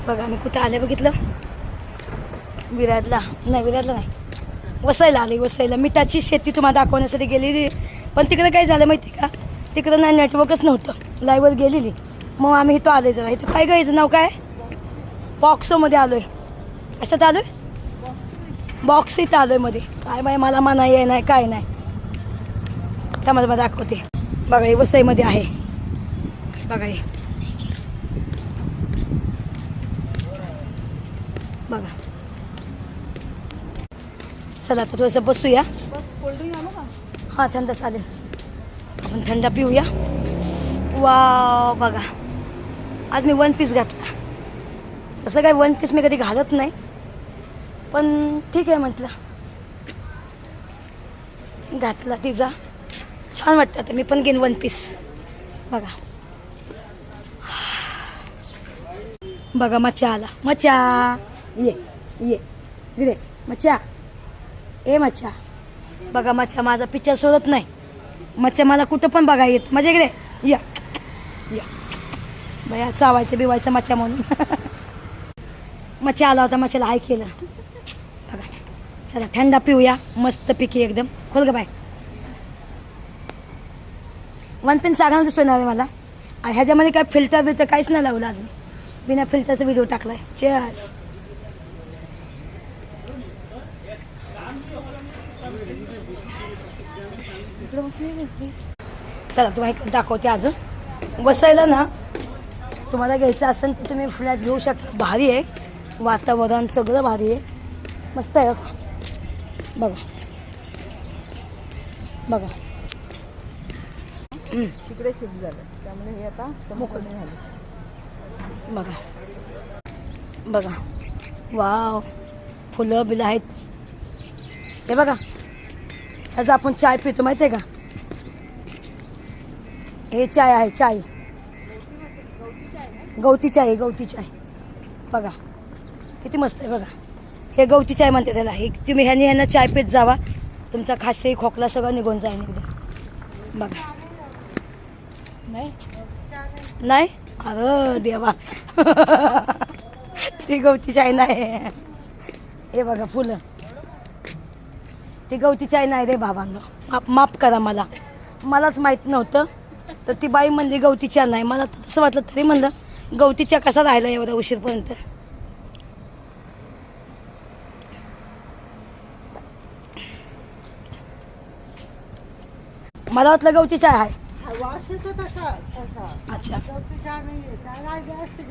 बघा मी कुठं आले बघितलं, विरारला नाही, वसईला आले. वसईला मिठाची शेती तुम्हाला दाखवण्यासाठी गेलेली, पण तिकडे काय झालं माहिती का, तिकडं नाही नेटवर्कच नव्हतं. लाईव्हवर गेलेली, मग आम्ही इथं आलोय. जरा इथं काय गायचं नाव काय, बॉक्सोमध्ये आलोय. कशात आलोय, बॉक्स इथं आलोय मध्ये. काय बाय मला मनाई आहे नाही काय नाही, त्यामध्ये मला दाखवते. बघा हे वसईमध्ये आहे. बघा हे बघा. चला आता थोडंसं बसूया. कोल्ड्रिंक आणू का? हां थंड चालेल, आपण थंड पिऊया. वा बघा, आज मी वन पीस घातला. तसं काय वन पीस मी कधी घालत नाही, पण ठीक आहे म्हटलं घातला. तिचा छान वाटतं. आता मी पण घेईन वन पीस. बघा बघा मच्छा आला. मच्छा ये ये इकडे मच्छा, ए मच्छा. बघा मच्छा माझा पिक्चर सोडत नाही. मच्छा मला कुठं पण बघा येत. मजा इकडे या या बया, चावायचं बिवायचं मच्छा म्हणून. मच्छा आला होता, मच्छाला हाय केलं. बघा चला थंडा पिऊया मस्त पिकी एकदम. खोल ग बाय. वन पिन चांगला दिसतोय ना मला. ह्याच्यामध्ये काय फिल्टर बिल्टर काहीच नाही लावलं आज मी. बिना फिल्टरचा व्हिडिओ टाकलाय. चेअर्स. चला तुम्हाला दाखवते अजून. वसईला ना तुम्हाला घ्यायचं असेल तर तुम्ही फ्लॅट घेऊ शकता. भारी आहे, वातावरण सगळं भारी आहे, मस्त आहे. बघा बघा तिकडे शिफ्ट झालं, त्यामुळे हे आता मोकळं झालं. बघा बघा वाव, फुलं बिलं आहेत. हे बघा ह्याचा आपण चाय पितो माहिती आहे का, हे चाय आहे. चाय गवती चाय आहे, गवती चाय. बघा किती मस्त आहे. बघा हे गवती चाय म्हणते त्याला. हे तुम्ही ह्यानं चाय पीत जावा, तुमचा खाशी खोकला सगळं निघून जाईल एकदम. बघा नाही अरे देवा. ती गवती चाय नाही. हे बघा फुलं, ती गवती चाय नाही रे बाबांनो. माफ करा, मलाच माहीत नव्हतं. तर ती बाई म्हणली गवती चहा नाही. मला तसं वाटलं, तरी म्हणलं गवती चहा कसा राहिला एवढा उशीरपर्यंत. मला वाटलं गवती चहा आहे. वास येतो तसा. अच्छा गवती चहा नाही, काय असते